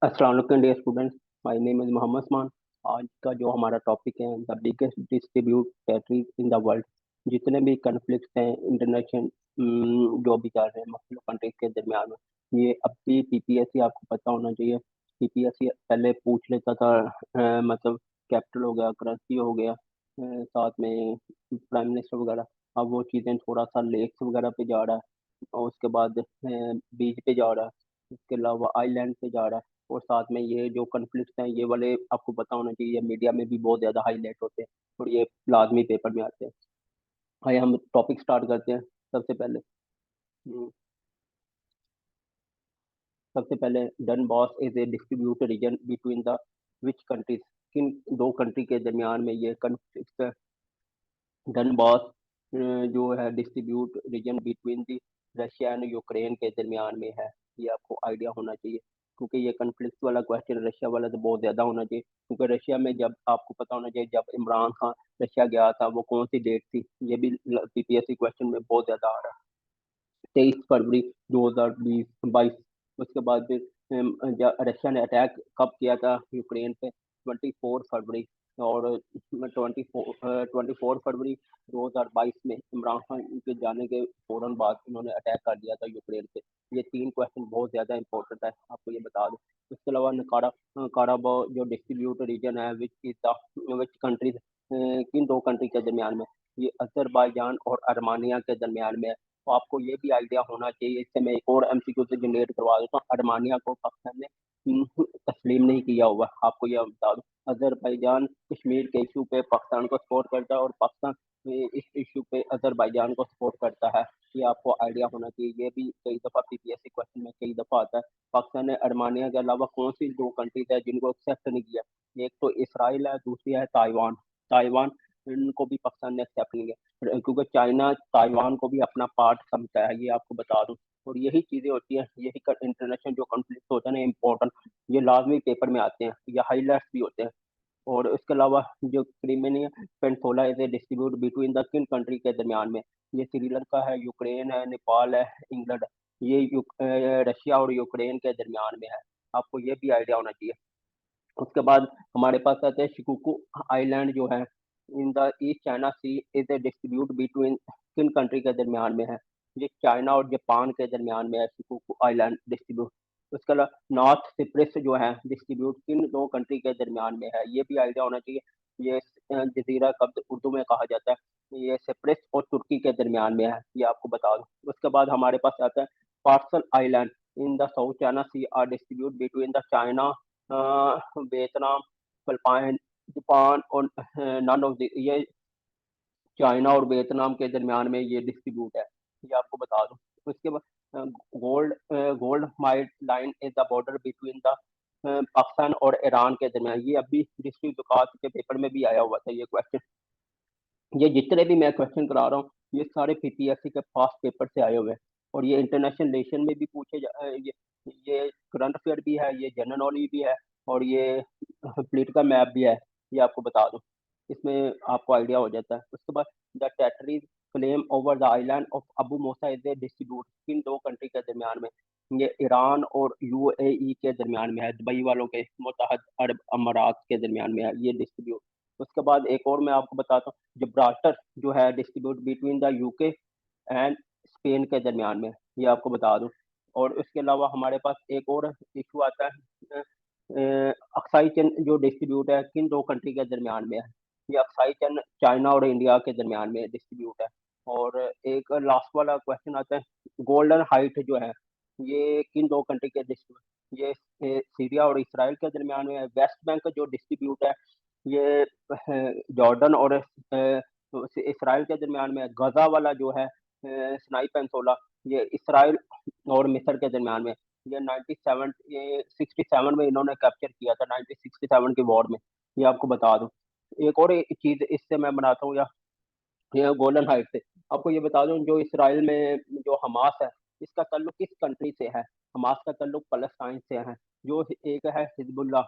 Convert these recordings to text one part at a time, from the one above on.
अस्सलाम वालेकुम dear students. My name is Mohammad Usman. आज का जो हमारा टॉपिक है the biggest distribute territories in the world. जितने भी कन्फ्लिक्ट्स हैं इंटरनेशनल जो भी चल रहे हैं मुख्तलिफ कंट्रीज के दरमियान में, ये अब भी पीपीएससी आपको पता होना चाहिए। पीपीएससी पहले पूछ लेता था मतलब कैपिटल हो गया, करेंसी हो गया, साथ में प्राइम मिनिस्टर वगैरह। अब वो चीज़ें थोड़ा सा लेक्स वगैरह पे जा रहा है, और उसके बाद बीच पे जा रहा है, इसके अलावा आइलैंड पे जा रहा है। और साथ में ये जो कन्फ्लिक्ट्स हैं ये वाले आपको पता होना चाहिए, मीडिया में भी बहुत ज़्यादा हाईलाइट होते हैं और ये लाजमी पेपर में आते हैं। आइए हम टॉपिक स्टार्ट करते हैं। सबसे पहले हम्म, सबसे पहले done boss is a distributed region between the which countries. किन दो कंट्री के दरमियान में ये कन्फ्लिक्ट डन बॉस जो है distribute region between the Russia and Ukraine के दरमियान में है। ये आपको आइडिया होना चाहिए, क्योंकि ये कन्फ्लिक्ट वाला क्वेश्चन रशिया वाला तो बहुत ज़्यादा होना चाहिए, क्योंकि रशिया में जब आपको पता होना चाहिए जब इमरान खान रशिया गया था वो कौन सी डेट थी। ये भी पीपीएससी क्वेश्चन में बहुत ज़्यादा आ रहा है। 23 फरवरी 2022। उसके बाद फिर रशिया ने अटैक कब किया था यूक्रेन पे? 24 फरवरी। और 24 फरवरी 2022 में इमरान खान के जाने के फौरन बाद उन्होंने अटैक कर दिया था यूक्रेन पे। ये तीन क्वेश्चन बहुत ज़्यादा इंपॉर्टेंट है, आपको ये बता दूं। इसके अलावा काराबो जो डिस्ट्रीब्यूट रीजन है विच कंट्रीज, किन दो कंट्री के दरमियान में? ये अजरबैजान और अर्मानिया के दरमियान में है। तो आपको ये भी आइडिया होना चाहिए। इससे मैं एक और एमसीक्यू से जनरेट करवा देता हूँ। अर्मानिया को पाकिस्तान ने तस्लीम नहीं किया हुआ, आपको यह बता दूं। अजरबैजान कश्मीर के इशू पे पाकिस्तान को सपोर्ट करता है और पाकिस्तान इस इशू पे अजरबैजान को सपोर्ट करता है। ये आपको आइडिया होना चाहिए। ये भी कई दफ़ा पीपीएससी क्वेश्चन में कई दफ़ा आता है। पाकिस्तान ने अर्मानिया के अलावा कौन सी दो कंट्रीज है जिनको एक्सेप्ट नहीं किया? एक तो इसराइल है, दूसरी है ताइवान। ताइवान इनको भी पाकिस्तान ने एक्सेप्ट नहीं किया, क्योंकि चाइना ताइवान को भी अपना पार्ट समझता है, ये आपको बता दूं। और यही चीजें होती हैं, यही इंटरनेशनल जो कॉन्फ्लिक्ट होता है ना इम्पोर्टेंट, ये लाजमी पेपर में आते हैं, ये हाईलाइट्स भी होते हैं। और इसके अलावा जो Crimea peninsula is a distribute between the किन कंट्री के दरमियान में? ये श्रीलंका है, यूक्रेन है, नेपाल है, इंग्लैंड है। ये रशिया और यूक्रेन के दरमियान में है, आपको ये भी आइडिया होना चाहिए। उसके बाद हमारे पास आते हैं शिकुकू आइलैंड जो है in the East China Sea is a distribute between किन कंट्री के दरमियान में है? ये चाइना और जापान के दरमियान में है शिकुकू आइलैंड डिस्ट्रीब्यूट। उसके अलावा नॉर्थ सिप्रिस जो है डिस्ट्रीब्यूट किन दो कंट्री के दरमियान में है? ये भी आइडिया होना चाहिए। ये जजीरा कब्ज उर्दू में कहा जाता है, ये सिप्रिस और तुर्की के दरमियान में है, ये आपको बता दूं। उसके बाद हमारे पास आता है Paracel island in the South China Sea are distribute between the China, Vietnam, Philippine, Japan और नन ऑफ ये चाइना और वियतनाम के दरमियान में ये डिस्ट्रीब्यूट है, ये आपको बता दूं। उसके बाद gold gold might line is the border between the Pakistan और ईरान के दरमियान। ये अभी डिस्ट्रिक्ट जुकात के पेपर में भी आया हुआ था ये क्वेश्चन। ये जितने भी मैं क्वेश्चन करा रहा हूँ ये सारे पीपीएससी के पास पेपर से आए हुए हैं, और ये इंटरनेशनल रिलेशन में भी ये करंट अफेयर भी है, ये जनरल नॉलेज भी है, और ये पॉलिटिकल मैप भी है, ये आपको बता दूं। इसमें आपको आइडिया हो जाता है। उसके बाद the territories claim over the island of Abu Musa is a distribute किन दो कंट्री के दरमियान में? ये ईरान और यूएई के दरमियान में है, दुबई वालों के मुत्तहद अरब अमारात के दरमियान में है ये डिस्ट्रीब्यूट। उसके बाद एक और मैं आपको बताता हूँ, जब्राल्टर जो है distribute between the UK and Spain के दरमियान में, ये आपको बता दूं। और उसके अलावा हमारे पास एक और इशू आता है, अक्साई चैन जो डिस्ट्रीब्यूट है किन दो कंट्री के दरमियान में है? ये अक्साई चैन चाइना और इंडिया के दरमियान में डिस्ट्रीब्यूट है। और एक लास्ट वाला क्वेश्चन आता है गोल्डन हाइट जो है ये किन दो कंट्री के डिस्ट्रीब्यूट? ये सीरिया और इसराइल के दरमियान में है। वेस्ट बैंक जो डिस्ट्रीब्यूट है ये जॉर्डन और इसराइल के दरमियान में है। गजा वाला जो है सिनाई पेंसोला, ये इसराइल और मिस्र के दरमियान में। ये 97 ये 67 में इन्होंने कैप्चर किया था, 1967 के वॉर में, ये आपको बता दूं। एक और चीज इससे मैं बनाता हूँ, या ये गोल्डन हाइट से आपको ये बता दूं, जो इसराइल में जो हमास है इसका ताल्लुक किस कंट्री से है? हमास का ताल्लुक फलस्तीन से है। जो एक है हिजबुल्लाह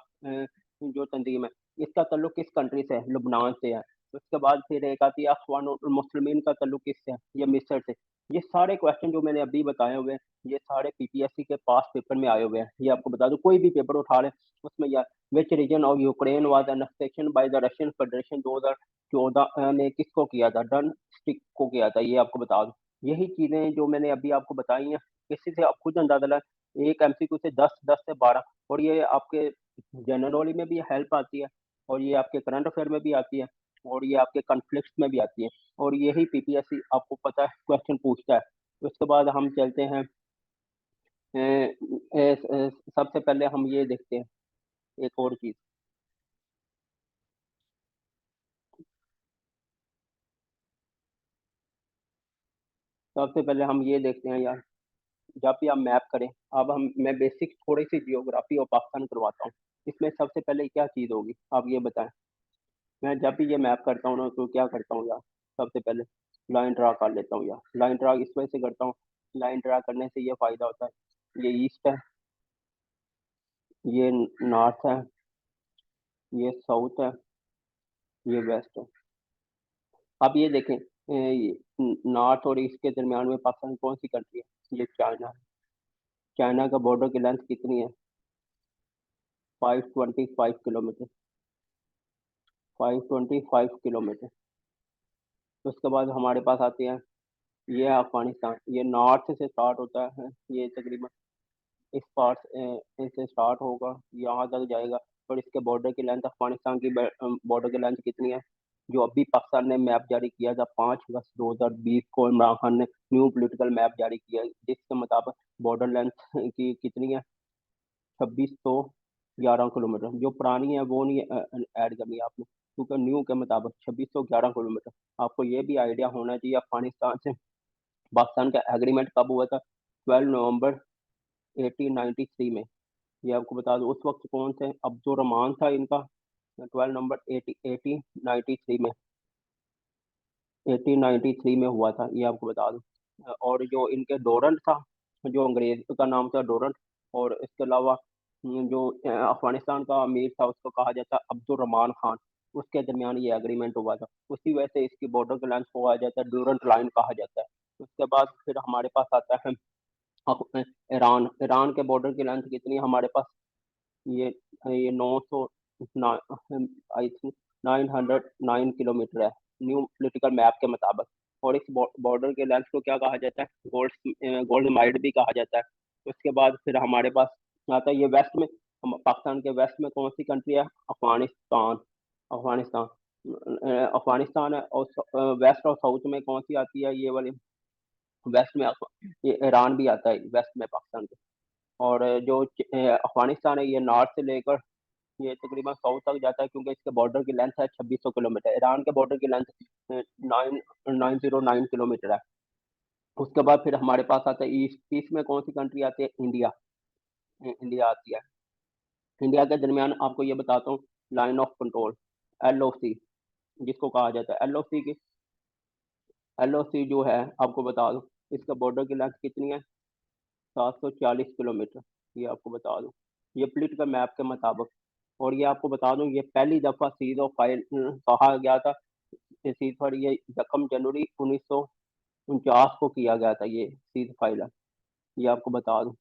जो तंजीम है, इसका ताल्लुक किस कंट्री से है? लुबनान से है। उसके बाद फिर एक आती है अखवान मुस्लिमीन का ताल्लुक किससे है? ये मिस्र से। ये सारे क्वेश्चन जो मैंने अभी बताए हुए हैं, ये सारे पीपीएससी के पास पेपर में आए हुए हैं। ये आपको बता दूँ, कोई भी पेपर उठा लें, उसमें या which region of Ukraine was annexation by the Russian federation 2014 ने किसको किया था? डनस्टिक को किया था, ये आपको बता दूँ। यही चीज़ें जो मैंने अभी आपको बताई हैं, इसी से आप खुद अंदाज़ा लगाएँ, एक एमसीक्यू से 10, 10 से 12, और ये आपके जनरल नॉलेज में भी हेल्प आती है, और ये आपके करंट अफेयर में भी आती है, और ये आपके कॉन्फ्लिक्ट्स में भी आती है, और यही पीपीएससी आपको पता है क्वेश्चन पूछता है। उसके बाद हम चलते हैं, सबसे पहले हम ये देखते हैं एक और चीज़। सबसे पहले हम ये देखते हैं यार, जब भी आप मैप करें, अब हम मैं बेसिक थोड़ी-सी जियोग्राफी और पाकिस्तान करवाता हूँ। इसमें सबसे पहले क्या चीज़ होगी, आप ये बताएँ? मैं जब भी ये मैप करता हूँ ना, तो क्या करता हूँ यार, सबसे पहले लाइन ड्रा कर लेता हूँ यार। लाइन ड्रा इस वजह से करता हूँ, लाइन ड्रा करने से ये फ़ायदा होता है, ये ईस्ट है, ये नॉर्थ है, ये साउथ है, ये वेस्ट है। अब ये देखें, नॉर्थ और ईस्ट के दरमियान में पाकिस्तान की कौन सी कंट्री है? ये चाइना है। चाइना का बॉर्डर की लेंथ कितनी है? 525 किलोमीटर, 525 किलोमीटर। उसके बाद हमारे पास आते हैं, ये है अफगानिस्तान। ये नॉर्थ से स्टार्ट होता है, ये तकरीबन इस पार्ट से स्टार्ट होगा, यहाँ तक जाएगा, और इसके बॉर्डर की लेंथ, अफगानिस्तान की बॉर्डर की लेंथ कितनी है? जो अभी पाकिस्तान ने मैप जारी किया था 5 अगस्त 2020 को, इमरान खान ने न्यू पॉलिटिकल मैप जारी किया, जिसके मुताबिक बॉर्डर लेंथ की कितनी है? 2611 किलोमीटर। जो पुरानी है वो नहीं ऐड करनी है आपने, क्योंकि न्यू के मुताबिक 2611 किलोमीटर। आपको ये भी आइडिया होना चाहिए, अफगानिस्तान से पाकिस्तान का एग्रीमेंट कब हुआ था? 12 नवंबर 1893 में। ये आपको बता दूं, उस वक्त कौन थे? अब्दुल रहमान था इनका। 12 नवंबर 1893 में, 1893 में हुआ था, ये आपको बता दूं। और जो इनके डोरंट था, जो अंग्रेज का नाम था डोरंट, और इसके अलावा जो अफगानिस्तान का अमीर था, उसको कहा जाता है अब्दुल रहमान खान। उसके दरमियान ये एग्रीमेंट हुआ था, उसी वजह से इसकी बॉर्डर के लाइन को कहा जाता है, डोरंट लाइन कहा जाता है। उसके बाद फिर हमारे पास आता है ईरान। ईरान के बॉर्डर की लेंथ कितनी है हमारे पास? ये ये 900, आई थिंक 909 किलोमीटर है, न्यू पॉलिटिकल मैप के मुताबिक। और इस बॉर्डर के लेंथ को क्या कहा जाता है? गोल्ड माइड भी कहा जाता है। उसके बाद फिर हमारे पास आता है, ये वेस्ट में, पाकिस्तान के वेस्ट में कौन सी कंट्री है? अफगानिस्तान। अफगानिस्तान अफगानिस्तान है, और वेस्ट और साउथ में कौन सी आती है? ये वाली वेस्ट में ये ईरान भी आता है वेस्ट में पाकिस्तान के। और जो अफगानिस्तान है, ये नॉर्थ से लेकर ये तकरीबन साउथ तक जाता है, क्योंकि इसके बॉर्डर की लेंथ है 2600 किलोमीटर। ईरान के बॉर्डर की लेंथ 909 किलोमीटर है। उसके बाद फिर हमारे पास आता है ईस्ट। ईस्ट में कौन सी कंट्री आती है? इंडिया। इंडिया आती है। इंडिया के दरमियान आपको ये बताता हूँ, लाइन ऑफ कंट्रोल, एलओसी जिसको कहा जाता है। एलओसी जो है, आपको बता दूं, इसका बॉर्डर की लेंथ कितनी है? 740 किलोमीटर, ये आपको बता दूं, ये पॉलिटिकल मैप के मुताबिक। और ये आपको बता दूं, ये पहली दफ़ा सीज ऑफ फायर कहा गया था, सीज फायर ये 1 जनवरी 1949 को किया गया था, ये सीज फायर, ये आपको बता दूं।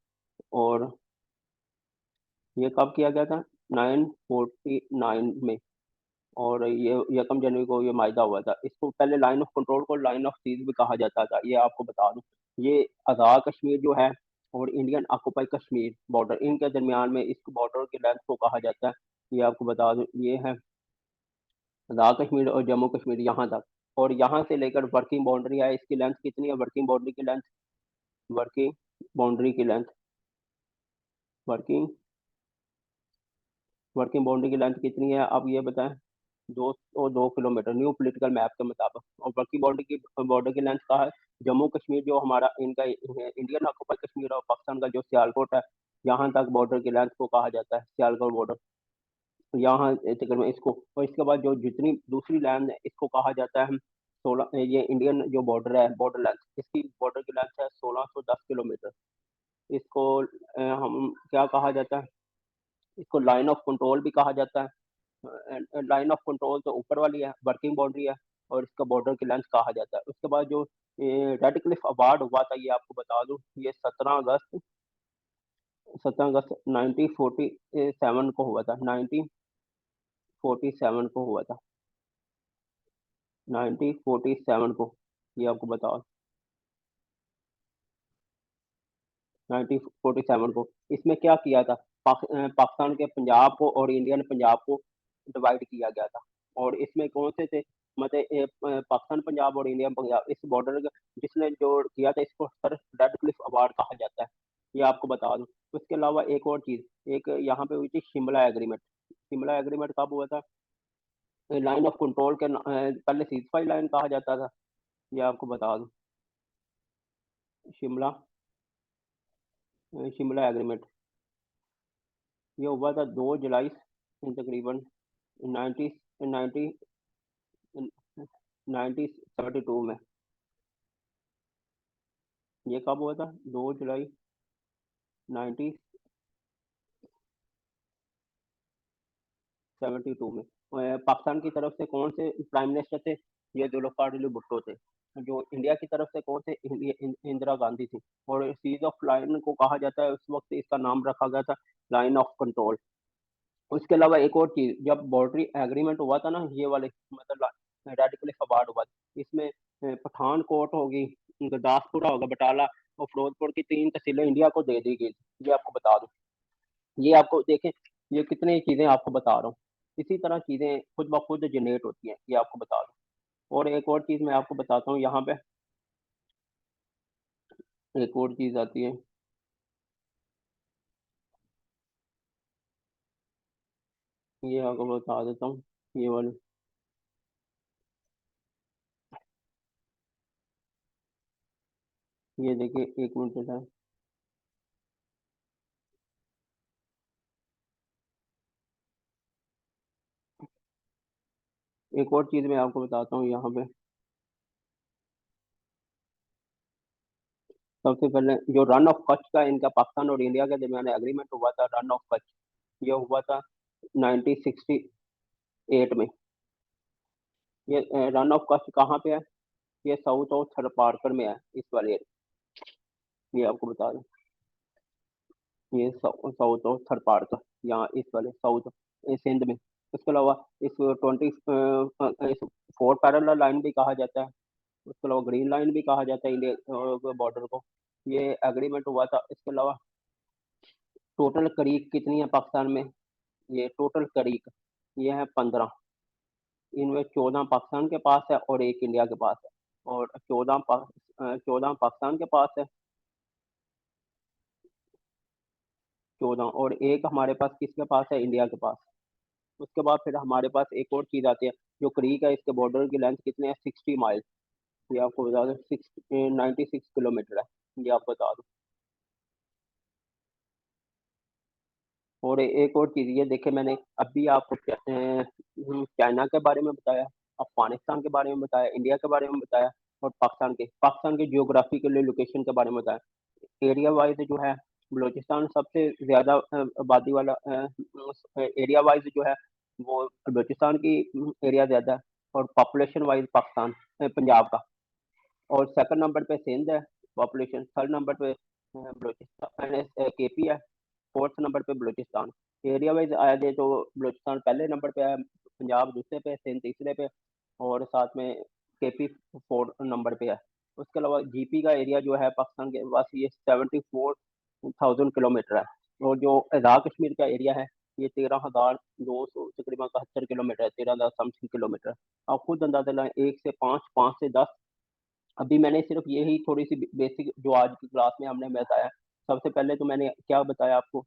और ये कब किया गया था? 949 में। और ये 1 जनवरी को ये मायदा हुआ था। इसको पहले लाइन ऑफ कंट्रोल को लाइन ऑफ सीज भी कहा जाता था, ये आपको बता दूं। ये आज़ाद कश्मीर जो है, और इंडियन ऑक्यूपाई कश्मीर बॉर्डर, इनके दरमियान में इस बॉर्डर की लेंथ को कहा जाता है, ये आपको बता दूं। ये है आज़ाद कश्मीर और जम्मू कश्मीर, यहाँ तक। और यहाँ से लेकर वर्किंग बाउंड्री है, इसकी लेंथ कितनी है? वर्किंग बाउंड्री की लेंथ, वर्किंग बाउंड्री की लेंथ, वर्किंग वर्किंग बाउंड्री की लेंथ कितनी है? आप ये बताएं। 202 किलोमीटर, न्यू पॉलिटिकल मैप के मुताबिक। और वर्किंग बाउंड्री की बॉर्डर की लेंथ का है, जम्मू कश्मीर जो हमारा इनका इंडियन ऑक्यूपाई कश्मीर और पाकिस्तान का जो सियालकोट है, यहाँ तक बॉर्डर की लेंथ को कहा जाता है सियालकोट बॉर्डर। यहाँ तकरीबन इसको, और इसके बाद जो जितनी दूसरी लैंड है, इसको कहा जाता है 16, ये इंडियन जो बॉर्डर है, बॉर्डर लेंथ, इसकी बॉर्डर की लेंथ है 1610 किलोमीटर। इसको हम क्या कहा जाता है? इसको लाइन ऑफ कंट्रोल भी कहा जाता है। लाइन ऑफ कंट्रोल तो ऊपर वाली है, वर्किंग बाउंड्री है, और इसका बॉर्डर की लेंथ कहा जाता है। उसके बाद जो ये रेड क्लिफ अवार्ड हुआ था, ये आपको बता दूं, ये 17 अगस्त 1947 को हुआ था, 1947 को हुआ था, 1947 को, ये आपको बताओ, 1947 को। इसमें क्या किया था, पाकिस्तान के पंजाब को और इंडियन पंजाब को डिवाइड किया गया था। और इसमें कौन से थे, मतलब पाकिस्तान पंजाब और इंडियन पंजाब, इस बॉर्डर जिसने जो किया था, इसको सर रेड क्लिफ अवार्ड कहा जाता है, ये आपको बता दूं। उसके अलावा एक और चीज, एक यहाँ पे हुई थी शिमला एग्रीमेंट। शिमला एग्रीमेंट कब हुआ था, लाइन ऑफ कंट्रोल के पहले सीज फायर लाइन कहा जाता था, ये आपको बता दूं। शिमला शिमला एग्रीमेंट ये हुआ था 2 जुलाई तकरीबन 90 90 1972 में। ये कब हुआ था, 2 जुलाई 1972 में। पाकिस्तान की तरफ से कौन से प्राइम मिनिस्टर थे, ये जुल्फ़िकार अली भुट्टो थे। जो इंडिया की तरफ से कौन थे, इंदिरा गांधी थी। और सीज ऑफ लाइन को कहा जाता है, उस वक्त इसका नाम रखा गया था लाइन ऑफ कंट्रोल। उसके अलावा एक और चीज, जब बॉर्डरी एग्रीमेंट हुआ था ना, ये वाले मतलब रेड क्लिफ अवार्ड हुआ था, इसमें पठानकोट होगी, गुरदासपुरा होगा, बटाला और फिरोजपुर की 3 तहसीलें इंडिया को दे दी गई। ये आपको बता दूं, ये आपको देखें, ये कितनी चीजें आपको बता रहा हूँ। इसी तरह चीजें खुद ब खुद जनरेट होती हैं, ये आपको बता दूं। और एक और चीज मैं आपको बताता हूँ, यहाँ पे एक और चीज आती है, ये आपको बता देता हूँ, ये वाली, ये देखिए, 1 मिनट है। एक और चीज मैं आपको बताता हूँ यहाँ पे। सबसे पहले जो रन ऑफ कच्छ का इनका पाकिस्तान और इंडिया के दरमियान एग्रीमेंट हुआ था, रन ऑफ कच्छ, ये हुआ था 1968 में। ये रन ऑफ कच्छ कहाँ पे है, ये साउथ ऑफ थरपारकर में है, इस वाले, ये आपको बता दें, ये साउथ ऑफ थरपारकर, यहाँ इस वाले साउथ सिंध में। इसके अलावा इस इस 4 पैरेलल लाइन भी कहा जाता है, उसके अलावा ग्रीन लाइन भी कहा जाता है इंडिया बॉर्डर को। ये एग्रीमेंट हुआ था। इसके अलावा टोटल करीक कितनी है पाकिस्तान में, ये टोटल करीक ये है 15। इनमें 14 पाकिस्तान के पास है और एक इंडिया के पास है। और 14 पाकिस्तान के पास है, 14, और एक हमारे पास किसके पास है, इंडिया के पास। उसके बाद फिर हमारे पास एक और चीज आती है, जो क्रीक है, इसके बॉर्डर की लेंथ कितनी है, 60 माइल, ये आपको बता दें, 96 किलोमीटर है, ये आपको बता दूं। और एक और चीज, ये देखे मैंने अभी आपको चाइना के बारे में बताया, अफगानिस्तान के बारे में बताया, इंडिया के बारे में बताया, और पाकिस्तान के जियोग्राफिकल लोकेशन के बारे में बताया। एरिया वाइज जो है, बलूचिस्तान सबसे ज्यादा आबादी वाला एरिया वाइज जो है, वो बलूचिस्तान की एरिया ज्यादा है। और पॉपुलेशन वाइज पाकिस्तान पंजाब का। और सेकंड नंबर पे सिंध है पॉपुलेशन, थर्ड नंबर पे बलूचिस्तान केपी है, फोर्थ नंबर पे बलूचिस्तान। एरिया वाइज आया जाए तो बलूचिस्तान पहले नंबर पे है, पंजाब दूसरे पे, सिंध तीसरे पे, और साथ में केपी 4 नंबर पे है। उसके अलावा जीपी का एरिया जो है पाकिस्तान के पास, ये 74,000 किलोमीटर है। और जो आज़ाद कश्मीर का एरिया है, ये 13,200 तकरीबन 71 किलोमीटर है, 13,000 समथिंग किलोमीटर। आप खुद अंदाजा लगाएं, 1 से 5, 5 से 10। अभी मैंने सिर्फ यही थोड़ी सी बेसिक जो आज की क्लास में हमने बताया। सबसे पहले तो मैंने क्या बताया आपको,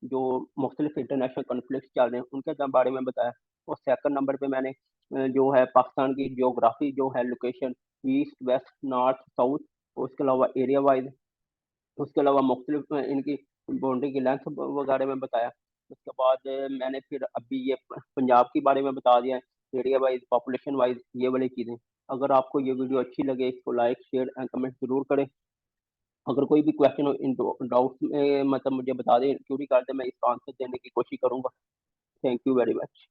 जो मुख्तलिफ इंटरनेशनल कॉन्फ्लिक्ट चल रहे हैं उनके बारे में बताया। और सेकंड नंबर पे मैंने जो है पाकिस्तान की जियोग्राफी जो है, location, east west north south, उसके अलावा एरिया वाइज, उसके अलावा मुख्तलिफ इनकी बाउंड्री की लेंथ वगैरह में बताया। उसके बाद मैंने फिर अभी ये पंजाब के बारे में बता दिया, एरिया वाइज, पॉपुलेशन वाइज, ये वाली चीज़ें। अगर आपको ये वीडियो अच्छी लगे, इसको लाइक शेयर एंड कमेंट जरूर करें। अगर कोई भी क्वेश्चन हो, इन डाउट्स में मतलब मुझे बता दें, क्यूरी कर दें, मैं इसका आंसर देने की कोशिश करूंगा। Thank you very much.